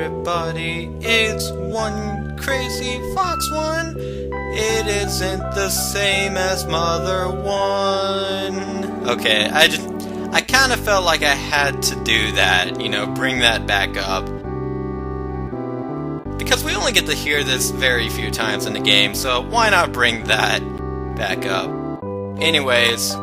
everybody, it's one crazy fox one. It isn't the same as Mother One. Okay, I kind of felt like I had to do that, you know, bring that back up. Because we only get to hear this very few times in the game, so why not bring that back up? Anyways,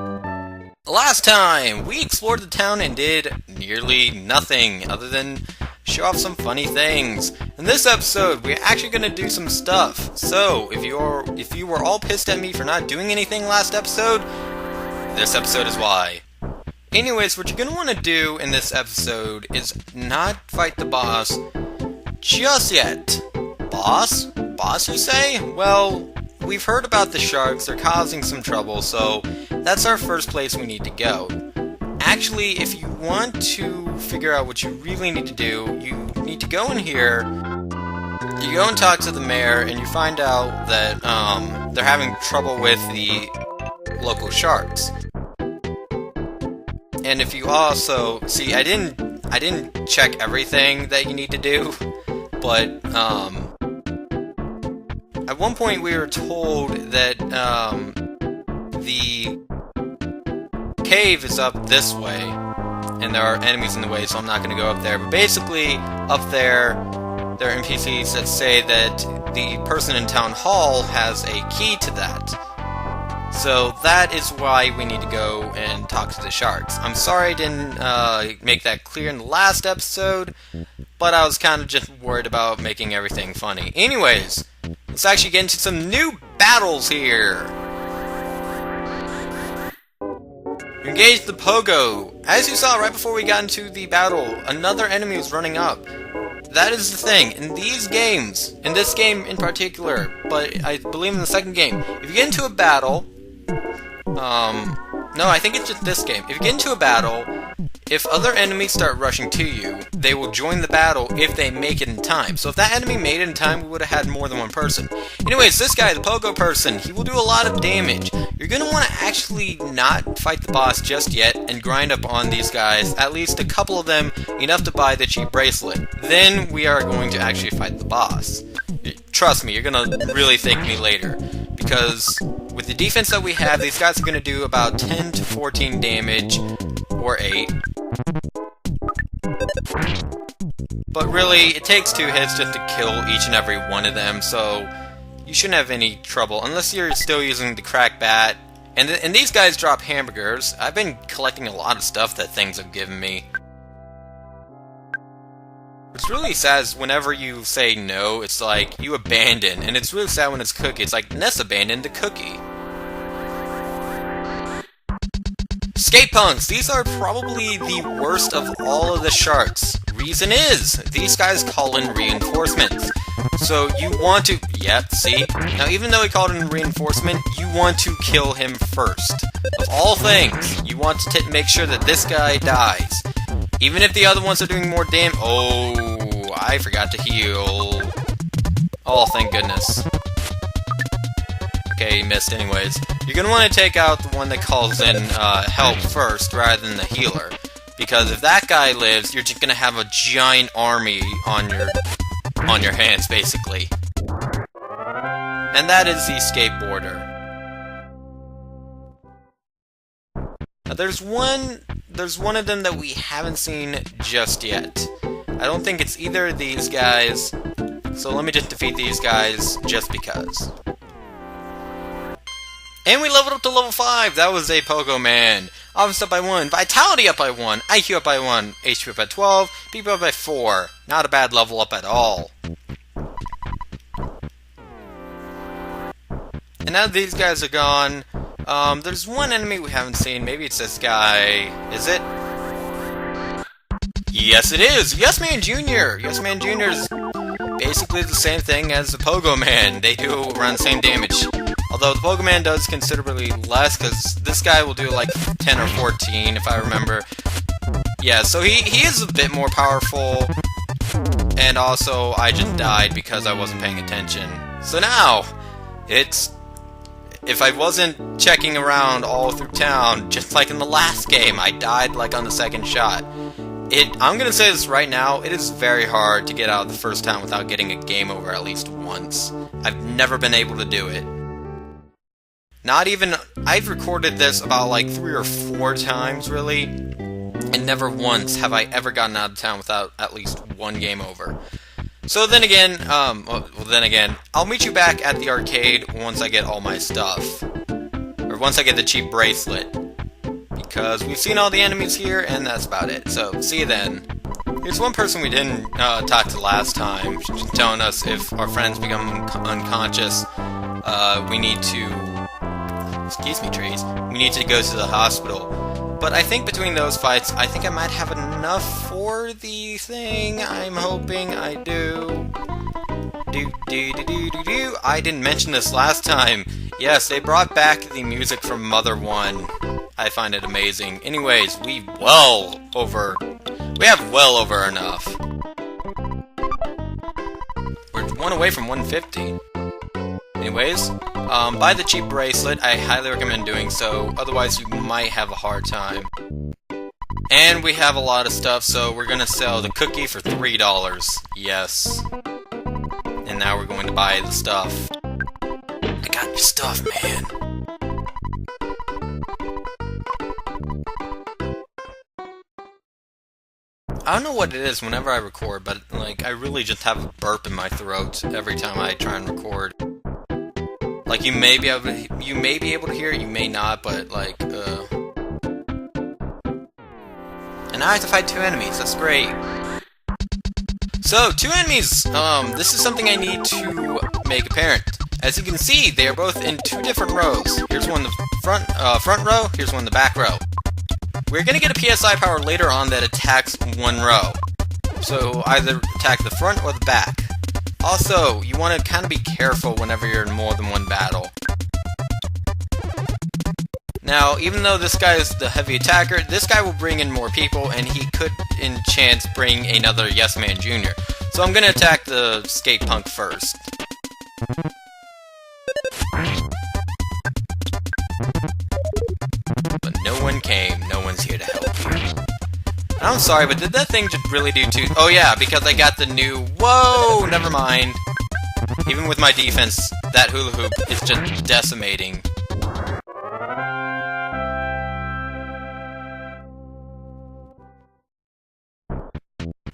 last time we explored the town and did nearly nothing other than show off some funny things. In this episode, we're actually going to do some stuff. So, if you were all pissed at me for not doing anything last episode, this episode is why. Anyways, what you're going to want to do in this episode is not fight the boss just yet. Boss? Boss, you say? Well, we've heard about the sharks. They're causing some trouble, so that's our first place we need to go. Actually, if you want to figure out what you really need to do, you need to go in here, you go and talk to the mayor, and you find out that they're having trouble with the local sharks. And if you also see, I didn't check everything that you need to do, but at one point we were told that the cave is up this way, and there are enemies in the way, so I'm not going to go up there. But basically, up there are NPCs that say that the person in Town Hall has a key to that. So that is why we need to go and talk to the sharks. I'm sorry I didn't make that clear in the last episode, but I was kind of just worried about making everything funny. Anyways, let's actually get into some new battles here. Engage the Pogo. As you saw right before we got into the battle, another enemy was running up. That is the thing. In these games, in this game in particular, but I believe in the second game, if you get into a battle, no, I think it's just this game. If you get into a battle, if other enemies start rushing to you, they will join the battle if they make it in time. So if that enemy made it in time, we would have had more than one person. Anyways, this guy, the Pogo person, he will do a lot of damage. You're going to want to actually not fight the boss just yet and grind up on these guys, at least a couple of them, enough to buy the cheap bracelet. Then we are going to actually fight the boss. Trust me, you're going to really thank me later. Because with the defense that we have, these guys are going to do about 10 to 14 damage, or 8. But really, it takes 2 hits just to kill each and every one of them, so you shouldn't have any trouble, unless you're still using the crack bat. And these guys drop hamburgers. I've been collecting a lot of stuff that things have given me. What's really sad is whenever you say no, it's like you abandon, and it's really sad when it's cookie. It's like Ness abandoned the cookie. Skate punks! These are probably the worst of all of the sharks. Reason is, these guys call in reinforcements. So you want to... Yep, see? Now even though he called in reinforcement, you want to kill him first. Of all things, you want to make sure that this guy dies. Even if the other ones are doing more damage... Oh, I forgot to heal. Oh, thank goodness. Okay, he missed anyways. You're going to want to take out the one that calls in help first, rather than the healer. Because if that guy lives, you're just going to have a giant army on your hands, basically. And that is the skateboarder. Now, there's one of them that we haven't seen just yet. I don't think it's either of these guys, so let me just defeat these guys just because. And we leveled up to level 5! That was a Pogo Man. Offense up by 1, Vitality up by 1, IQ up by 1, HP up by 12, BP up by 4. Not a bad level up at all. And now that these guys are gone, there's one enemy we haven't seen. Maybe it's this guy. Is it? Yes, it is! Yes Man Jr.! Yes Man Jr. is basically the same thing as the Pogo Man. They do around the same damage. Although the Pogo Man does considerably less, because this guy will do like 10 or 14, if I remember. Yeah, so he is a bit more powerful. And also, I just died because I wasn't paying attention. So now, it's... If I wasn't checking around all through town, just like in the last game, I died like on the second shot. I'm gonna say this right now, it is very hard to get out of the first town without getting a game over at least once. I've never been able to do it. Not even... I've recorded this about like 3 or 4 times, really, and never once have I ever gotten out of town without at least one game over. So then again, I'll meet you back at the arcade once I get all my stuff. Or once I get the cheap bracelet. Because we've seen all the enemies here, and that's about it. So, see you then. Here's one person we didn't talk to last time, telling us if our friends become unconscious, we need to... Excuse me, trees. We need to go to the hospital. But I think between those fights, I think I might have enough for the thing. I'm hoping I do. I didn't mention this last time. Yes, they brought back the music from Mother 1. I find it amazing. Anyways, we have well over enough. We're 1 away from 150. Anyways, buy the cheap bracelet. I highly recommend doing so, otherwise you might have a hard time. And we have a lot of stuff, so we're gonna sell the cookie for $3. Yes. And now we're going to buy the stuff. I got your stuff, man. I don't know what it is whenever I record, but like I really just have a burp in my throat every time I try and record. Like you may be able to hear it, you may not, but like And now I have to fight 2 enemies. That's great. So, 2 enemies. This is something I need to make apparent. As you can see, they are both in 2 different rows. Here's one in the front row. Here's one in the back row. We're gonna get a PSI power later on that attacks one row. So either attack the front or the back. Also, you want to kind of be careful whenever you're in more than one battle. Now, even though this guy is the heavy attacker, this guy will bring in more people, and he could, in chance, bring another Yes Man Jr. So I'm gonna attack the skate punk first. But no one came. No one's here to help you. I'm sorry, but did that thing just really do too... Oh yeah, because I got the new... Whoa! Never mind. Even with my defense, that hula hoop is just decimating.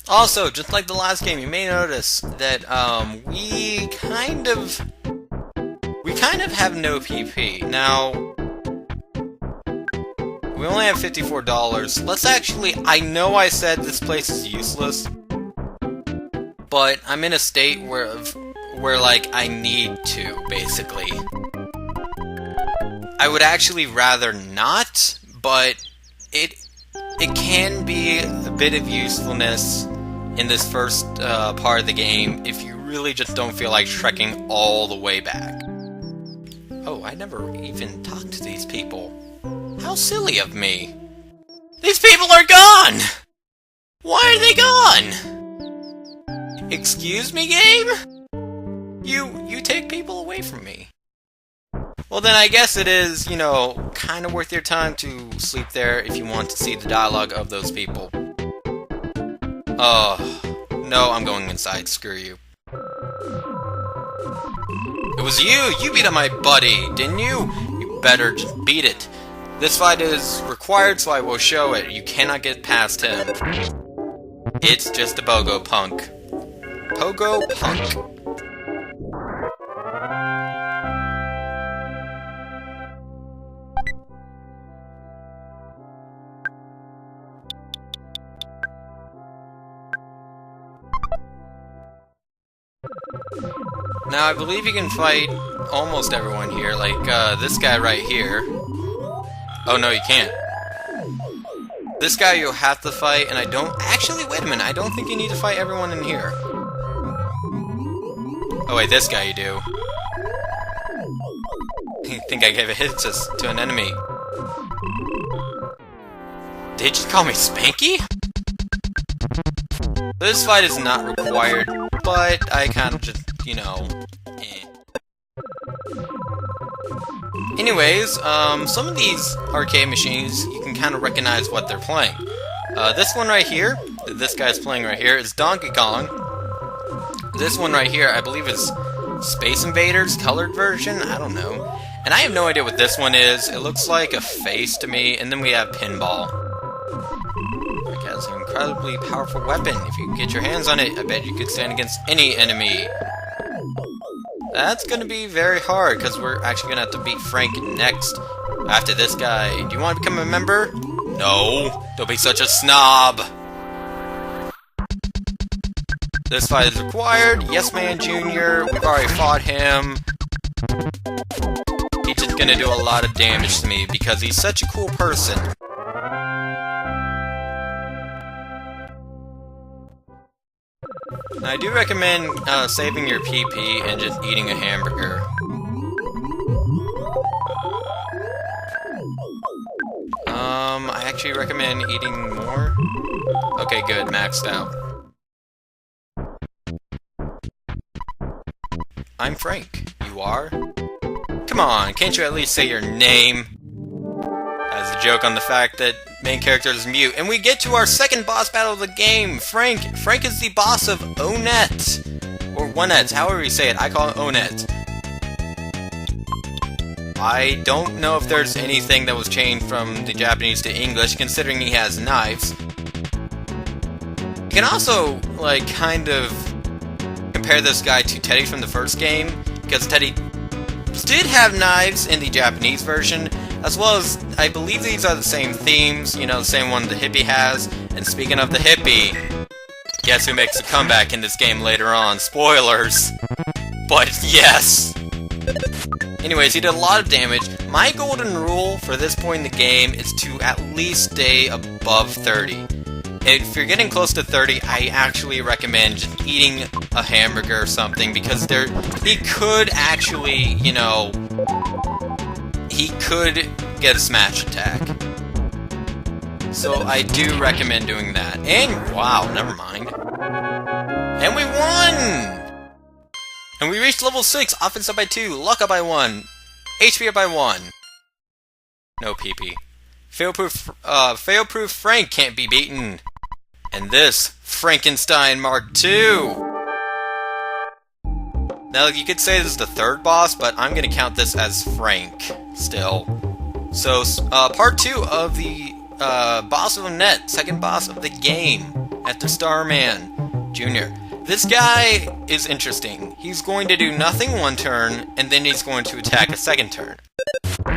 Also, just like the last game, you may notice that we kind of have no PP. Now, we only have $54. Let's actually, I know I said this place is useless, but I'm in a state where like I need to, basically. I would actually rather not, but it can be a bit of usefulness in this first part of the game if you really just don't feel like trekking all the way back. Oh, I never even talked to these people. How silly of me. These people are gone! Why are they gone? Excuse me, game? You take people away from me. Well then I guess it is, you know, kind of worth your time to sleep there if you want to see the dialogue of those people. Oh, no, I'm going inside, screw you. It was you! You beat up my buddy, didn't you? You better just beat it. This fight is required, so I will show it. You cannot get past him. It's just a Pogo Punk. Pogo Punk. Now, I believe you can fight almost everyone here, like this guy right here. Oh, no, you can't. This guy you'll have to fight, and I don't... Actually, wait a minute, I don't think you need to fight everyone in here. Oh, wait, this guy you do. I think I gave a hit to an enemy. Did you just call me Spanky? This fight is not required, but I kind of just, you know... Anyways, some of these arcade machines, you can kind of recognize what they're playing. This one right here, this guy's playing right here, is Donkey Kong. This one right here, I believe is Space Invaders, colored version? I don't know. And I have no idea what this one is. It looks like a face to me. And then we have Pinball. It has an incredibly powerful weapon. If you get your hands on it, I bet you could stand against any enemy. That's gonna be very hard, because we're actually gonna have to beat Frank next. After this guy. Do you want to become a member? No. Don't be such a snob. This fight is required. Yes Man Jr. We've already fought him. He's just gonna do a lot of damage to me because he's such a cool person. I do recommend saving your PP and just eating a hamburger. I actually recommend eating more. Okay, good, maxed out. I'm Frank. You are? Come on, can't you at least say your name? As a joke on the fact that main character is mute. And we get to our second boss battle of the game, Frank. Frank is the boss of Onet. Or Onet, however you say it. I call it Onet. I don't know if there's anything that was changed from the Japanese to English, considering he has knives. You can also, like, kind of compare this guy to Teddy from the first game, because Teddy did have knives in the Japanese version, as well as, I believe these are the same themes, you know, the same one the hippie has. And speaking of the hippie, guess who makes a comeback in this game later on? Spoilers! But yes! Anyways, he did a lot of damage. My golden rule for this point in the game is to at least stay above 30. If you're getting close to 30, I actually recommend just eating a hamburger or something, because he could actually, you know, he could get a smash attack. So I do recommend doing that. And, wow, never mind. And we won! And we reached level 6, offense up by 2, luck up by 1, HP up by 1. No PP. Fail-proof Frank can't be beaten. And this, Frankenstein Mark II! Now, you could say this is the third boss, but I'm gonna count this as Frank, still. So, part 2 of the, boss of the net, second boss of the game, after Starman Jr. This guy is interesting. He's going to do nothing one turn, and then he's going to attack a second turn.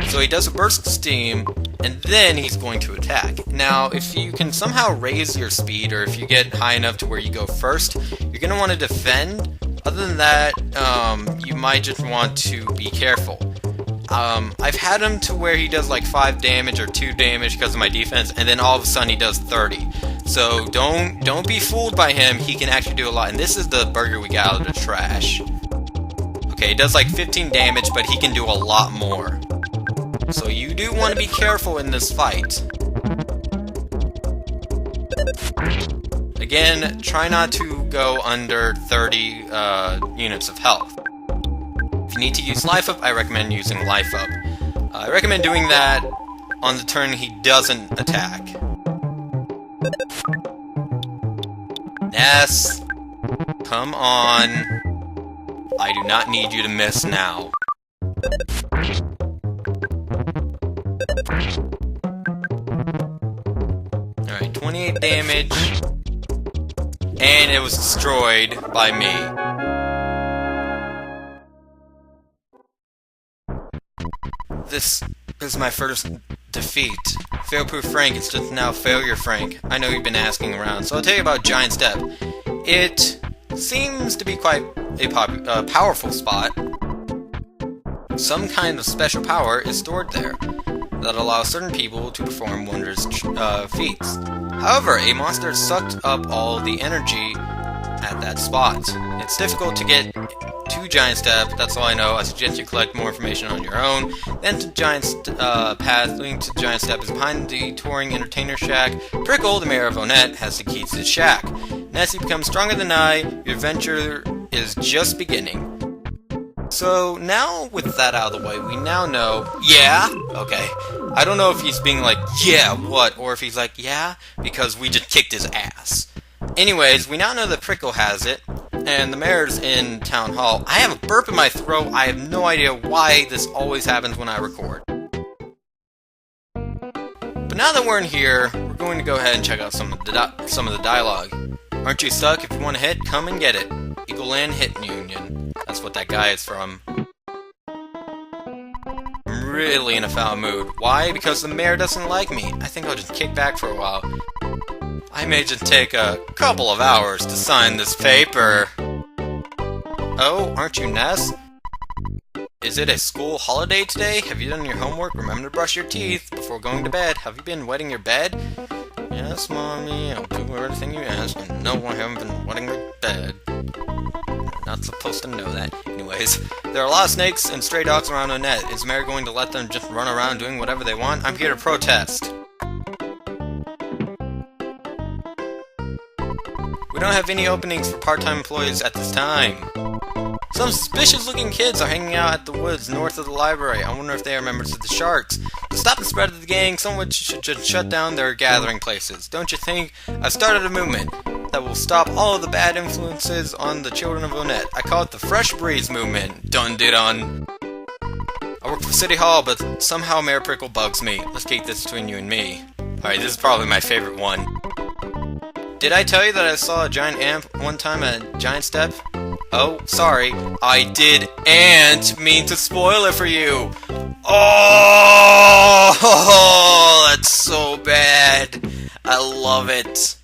So he does a burst of steam, and then he's going to attack. Now, if you can somehow raise your speed, or if you get high enough to where you go first, you're going to want to defend. Other than that, you might just want to be careful. I've had him to where he does like 5 damage or 2 damage because of my defense, and then all of a sudden he does 30. So don't be fooled by him. He can actually do a lot. And this is the burger we got out of the trash. Okay, he does like 15 damage, but he can do a lot more. So you do want to be careful in this fight. Again, try not to go under 30 units of health. If you need to use Life Up, I recommend using Life Up. I recommend doing that on the turn he doesn't attack. Ness! Come on. I do not need you to miss now. Alright, 28 damage. And it was destroyed by me. This is my first defeat. Fail-proof Frank is just now Failure Frank. I know you've been asking around, so I'll tell you about Giant Step. It seems to be quite a powerful spot. Some kind of special power is stored there that allows certain people to perform wondrous feats. However, a monster sucked up all the energy at that spot. It's difficult to get to Giant Step, that's all I know. I suggest you collect more information on your own. Then to Giant path leading to Giant Step is behind the touring entertainer shack. Prickle, the mayor of Onet, has the keys to the shack. As you become stronger than I, your adventure is just beginning. So now with that out of the way, we now know... Yeah? Okay. I don't know if he's being like, yeah, what? Or if he's like, yeah, because we just kicked his ass. Anyways, we now know that Prickle has it, and the mayor's in Town Hall. I have a burp in my throat. I have no idea why this always happens when I record. But now that we're in here, we're going to go ahead and check out some of the dialogue. Aren't you stuck? If you want a hit, come and get it. Eagle Land Hit Union. That's what that guy is from. I'm really in a foul mood. Why? Because the mayor doesn't like me. I think I'll just kick back for a while. I may just take a couple of hours to sign this paper. Oh, aren't you Ness? Is it a school holiday today? Have you done your homework? Remember to brush your teeth before going to bed. Have you been wetting your bed? Yes, Mommy, I'll do everything you ask, and no, I haven't been wetting my bed. Not supposed to know that. Anyways, there are a lot of snakes and stray dogs around Onett. Is the mayor going to let them just run around doing whatever they want? I'm here to protest. We don't have any openings for part-time employees at this time. Some suspicious-looking kids are hanging out at the woods north of the library. I wonder if they are members of the Sharks. To stop the spread of the gang, someone should just shut down their gathering places. Don't you think? I've started a movement that will stop all of the bad influences on the children of Onett. I call it the Fresh Breeze Movement. Dun-de-dun. I work for City Hall, but somehow Mayor Prickle bugs me. Let's keep this between you and me. Alright, this is probably my favorite one. Did I tell you that I saw a giant ant one time at a giant step? Oh, sorry. I didn't mean to spoil it for you. Oh, that's so bad. I love it.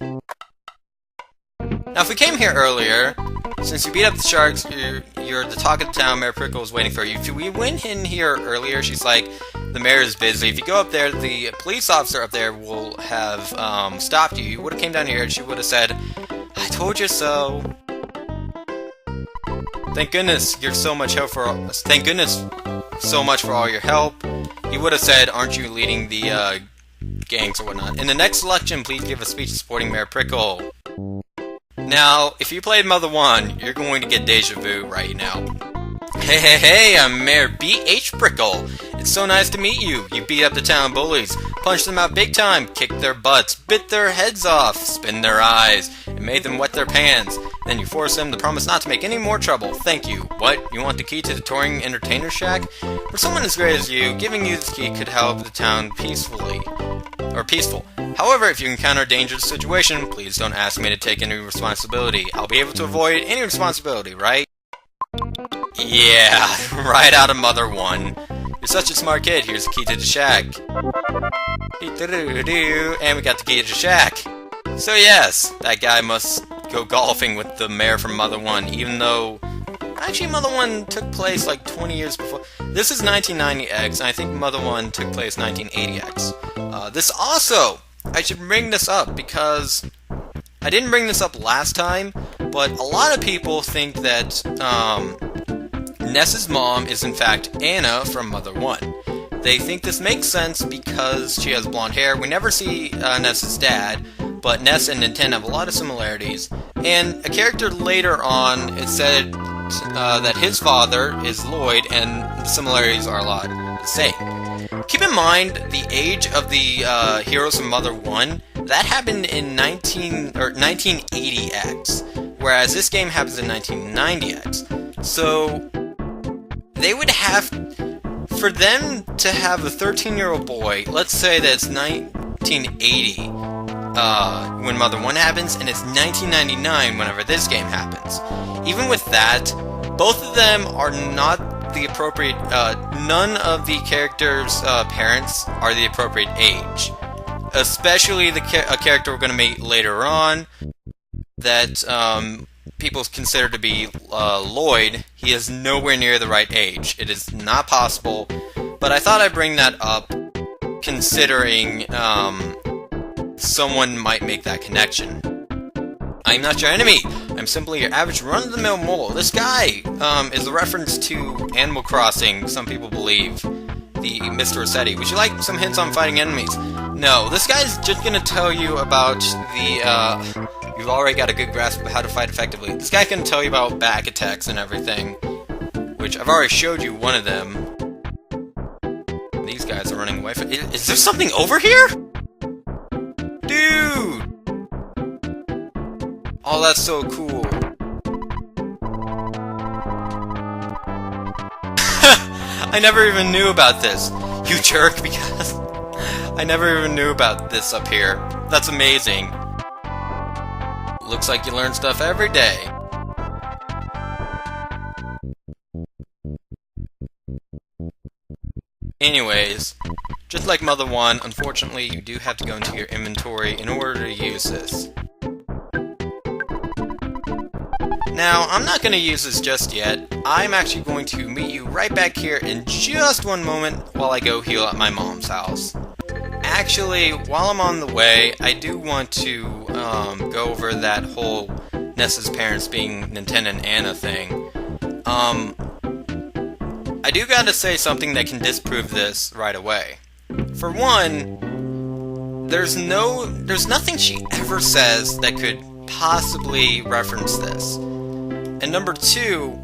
Now, if we came here earlier, since you beat up the Sharks, you're the talk of the town. Mayor Prickle is waiting for you. If we went in here earlier, she's like, the mayor is busy. If you go up there, the police officer up there will have stopped you. You would have came down here and she would have said, I told you so. Thank goodness you're so much help for. Thank goodness so much for all your help. He would have said, aren't you leading the gangs or whatnot? In the next election, please give a speech supporting Mayor Prickle. Now, if you played Mother 1, you're going to get deja vu right now. Hey, I'm Mayor B.H. Prickle. It's so nice to meet you. You beat up the town bullies, punched them out big time, kicked their butts, bit their heads off, spin their eyes, and made them wet their pants. Then you forced them to promise not to make any more trouble. Thank you. What? You want the key to the touring entertainer shack? For someone as great as you, giving you this key could help the town peaceful. However, if you encounter a dangerous situation, please don't ask me to take any responsibility. I'll be able to avoid any responsibility, right? Yeah, right out of Mother 1. You're such a smart kid. Here's the key to the shack. And we got the key to the shack. So yes, that guy must go golfing with the mayor from Mother 1, even though actually Mother 1 took place like 20 years before. This is 1990X, and I think Mother 1 took place 1980X. This also, I should bring this up because I didn't bring this up last time, but a lot of people think that Ness's mom is in fact Anna from Mother 1. They think this makes sense because she has blonde hair. We never see Ness's dad, but Ness and Nintendo have a lot of similarities. And a character later on, it said that his father is Lloyd, and the similarities are a lot the same. Keep in mind the age of the heroes from Mother 1. That happened in 1980X, whereas this game happens in 1990X. So they would have, for them to have a 13-year-old boy, let's say that it's 1980 when Mother 1 happens, and it's 1999 whenever this game happens. Even with that, both of them are not the appropriate, none of the characters' parents are the appropriate age. Especially a character we're going to meet later on that people consider to be Lloyd. He is nowhere near the right age. It is not possible. But I thought I'd bring that up considering someone might make that connection. I'm not your enemy. I'm simply your average run-of-the-mill mole. This guy is a reference to Animal Crossing, some people believe, the Mr. Rossetti. Would you like some hints on fighting enemies? No, this guy's just gonna tell you about the, you've already got a good grasp of how to fight effectively. This guy can tell you about back attacks and everything, which I've already showed you one of them. These guys are running away from. Is there something over here? Dude! Oh, that's so cool. I never even knew about this. You jerk, because I never even knew about this up here. That's amazing. Looks like you learn stuff every day. Anyways, just like Mother 1, unfortunately you do have to go into your inventory in order to use this. Now, I'm not going to use this just yet. I'm actually going to meet you right back here in just one moment while I go heal at my mom's house. Actually, while I'm on the way, I do want to go over that whole Ness's parents being Nintendo and Anna thing. I do gotta say something that can disprove this right away. For one, there's nothing she ever says that could possibly reference this. And number two,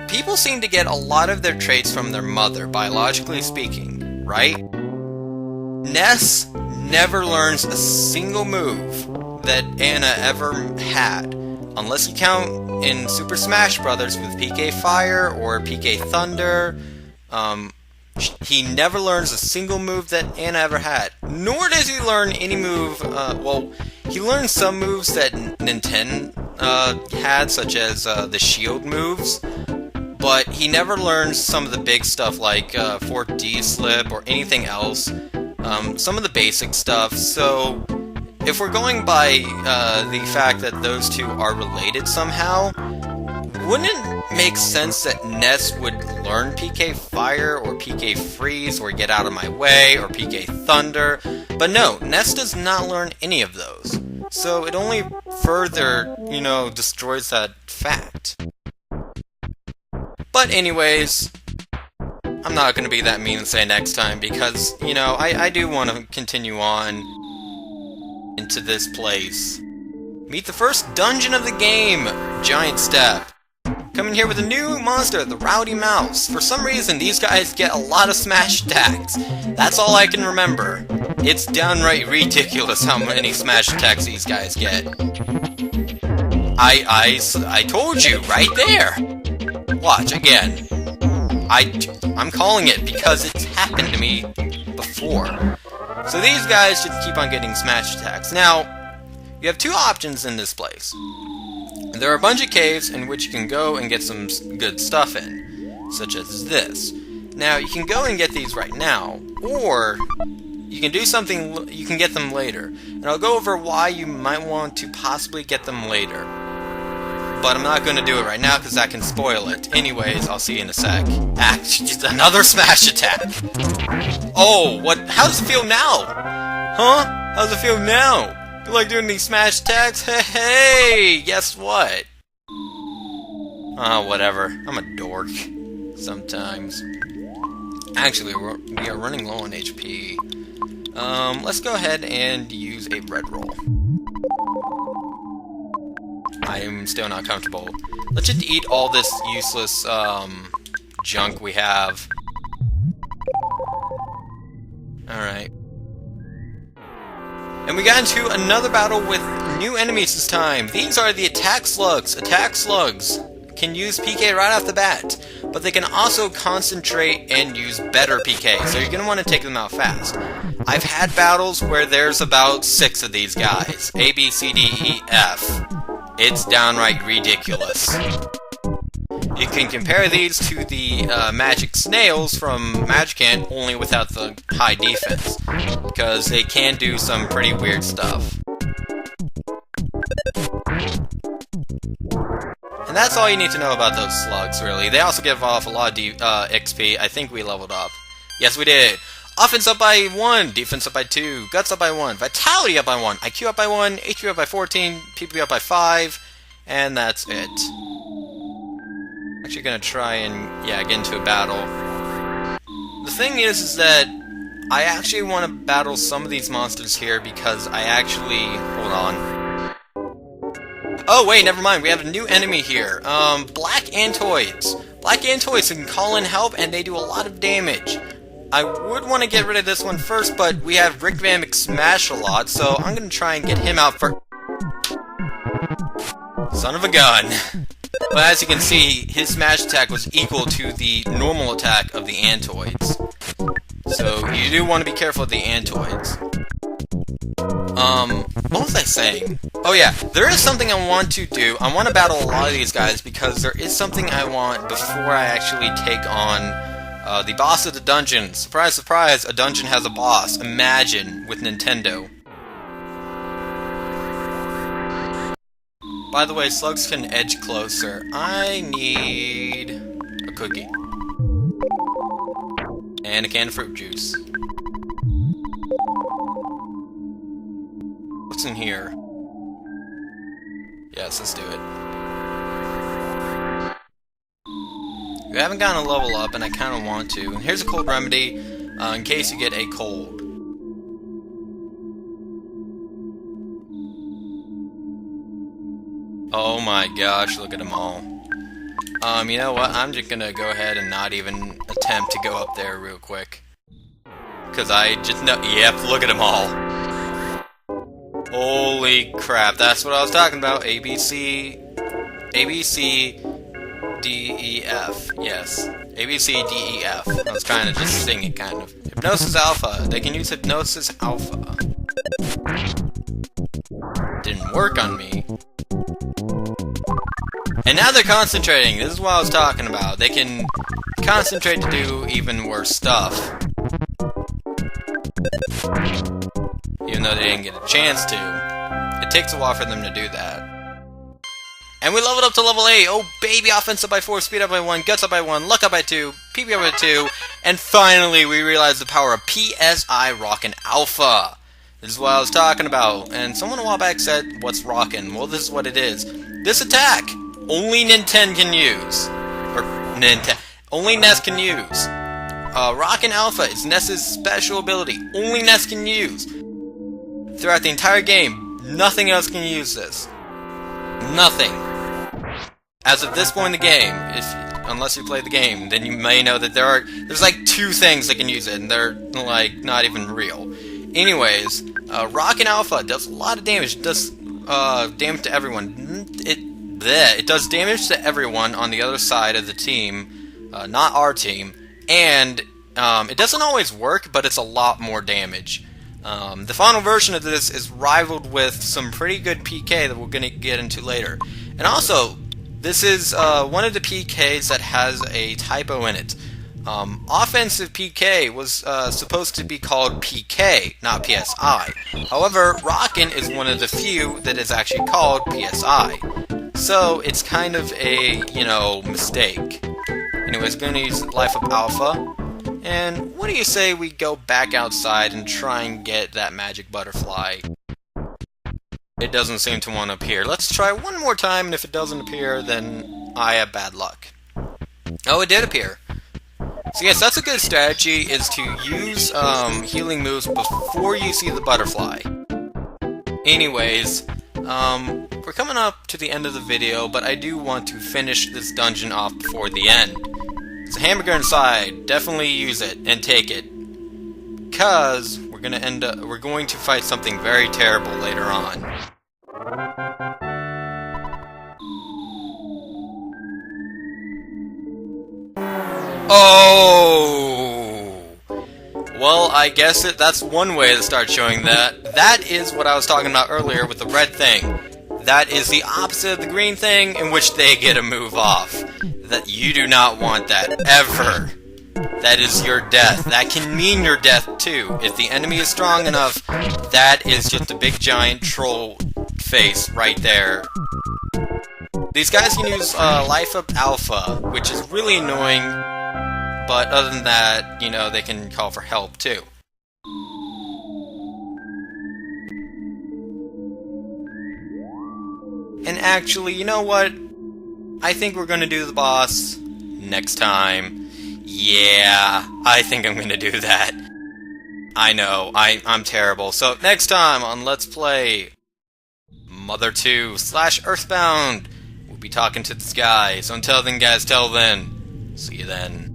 people seem to get a lot of their traits from their mother, biologically speaking, right? Ness never learns a single move that Anna ever had, unless you count in Super Smash Bros. With PK Fire or PK Thunder. He never learns a single move that Anna ever had. Nor does he learn any move, well, he learns some moves that Nintendo had, such as the shield moves, but he never learns some of the big stuff like 4D slip or anything else, some of the basic stuff. So if we're going by the fact that those two are related somehow, wouldn't it make sense that Ness would learn PK Fire or PK Freeze or Get Out of My Way or PK Thunder? But no, Ness does not learn any of those. So it only further, destroys that fact. But anyways, I'm not going to be that mean and say next time because, I do want to continue on into this place. Meet the first dungeon of the game, Giant Step. Coming here with a new monster, the Rowdy Mouse. For some reason, these guys get a lot of smash attacks. That's all I can remember. It's downright ridiculous how many smash attacks these guys get. I told you, right there. Watch, again. I'm calling it because it's happened to me before. So these guys just keep on getting smash attacks. Now, you have two options in this place. There are a bunch of caves in which you can go and get some good stuff in, such as this. Now, you can go and get these right now, or you can do something, you can get them later. And I'll go over why you might want to possibly get them later. But I'm not going to do it right now because that can spoil it. Anyways, I'll see you in a sec. Just another smash attack! Oh, what? How does it feel now? Huh? How does it feel now? You like doing these smash attacks? Hey, guess what? Whatever. I'm a dork. Sometimes. Actually, we are running low on HP. Let's go ahead and use a red roll. I am still not comfortable. Let's just eat all this useless, junk we have. Alright. And we got into another battle with new enemies this time. These are the Attack Slugs. Attack Slugs can use PK right off the bat, but they can also concentrate and use better PK, so you're going to want to take them out fast. I've had battles where there's about 6 of these guys. A, B, C, D, E, F. It's downright ridiculous. You can compare these to the magic snails from Magicant, only without the high defense, because they can do some pretty weird stuff. And that's all you need to know about those slugs, really. They also give off a lot of XP. I think we leveled up. Yes, we did. Offense up by 1, defense up by 2, guts up by 1, vitality up by 1, IQ up by 1, HP up by 14, PvP up by 5, and that's it. Actually gonna try and, get into a battle. The thing is that I actually want to battle some of these monsters here because I actually... Hold on. Oh wait, never mind. We have a new enemy here. Black Antoids. Black Antoids can call in help, and they do a lot of damage. I would want to get rid of this one first, but we have Rick Van McSmash a lot, so I'm gonna try and get him out first. Son of a gun. But as you can see, his smash attack was equal to the normal attack of the Antoids. So you do want to be careful of the Antoids. What was I saying? Oh yeah, there is something I want to do. I want to battle a lot of these guys because there is something I want before I actually take on the boss of the dungeon. Surprise, surprise, a dungeon has a boss. Imagine, with Nintendo. By the way, slugs can edge closer. I need a cookie. And a can of fruit juice. What's in here? Yes, let's do it. We haven't gotten a level up, and I kind of want to. And here's a cold remedy, in case you get a cold. Oh my gosh, look at them all. You know what? I'm just gonna go ahead and not even attempt to go up there real quick. Because I just know. Yep, look at them all. Holy crap, that's what I was talking about. A, B, C, D, E, F. Yes. A, B, C, D, E, F. I was trying to just sing it, kind of. Hypnosis Alpha. They can use Hypnosis Alpha. Didn't work on me. And now they're concentrating. This is what I was talking about. They can concentrate to do even worse stuff. Even though they didn't get a chance to. It takes a while for them to do that. And we leveled up to level 8. Oh baby, offense up by 4, speed up by 1, guts up by 1, luck up by 2, PP up by 2, and finally we realized the power of PSI Rockin' Alpha. This is what I was talking about. And someone a while back said, what's rockin'? Well, this is what it is. This attack, only Nintendo can use. Or, only NES can use. Rockin' Alpha is NES's special ability. Only NES can use. Throughout the entire game, nothing else can use this. Nothing. As of this point in the game, unless you play the game, then you may know that there's like 2 things that can use it, and they're like not even real. Anyways, Rockin' Alpha does a lot of damage. It does damage to everyone. It does damage to everyone on the other side of the team, not our team. And it doesn't always work, but it's a lot more damage. The final version of this is rivaled with some pretty good PK that we're going to get into later. And also, this is one of the PKs that has a typo in it. Offensive PK was supposed to be called PK, not PSI. However, Rockin' is one of the few that is actually called PSI. So, it's kind of a, mistake. Anyways, going to use Life Up Alpha. And what do you say we go back outside and try and get that magic butterfly? It doesn't seem to want to appear. Let's try one more time, and if it doesn't appear, then I have bad luck. Oh, it did appear. So yes, that's a good strategy, is to use healing moves before you see the butterfly. Anyways, we're coming up to the end of the video, but I do want to finish this dungeon off before the end. There's a hamburger inside. Definitely use it and take it, because we're going to fight something very terrible later on. Oh! Well, I guess that's one way to start showing that. That is what I was talking about earlier with the red thing. That is the opposite of the green thing, in which they get a move off. That you do not want that, ever. That is your death. That can mean your death, too. If the enemy is strong enough, that is just a big giant troll face right there. These guys can use Life Up Alpha, which is really annoying, but other than that, they can call for help, too. And actually, you know what? I think we're going to do the boss next time. Yeah, I think I'm going to do that. I know, I'm terrible. So next time on Let's Play Mother 2 / Earthbound. We'll be talking to this guy. So until then, guys, till then, see you then.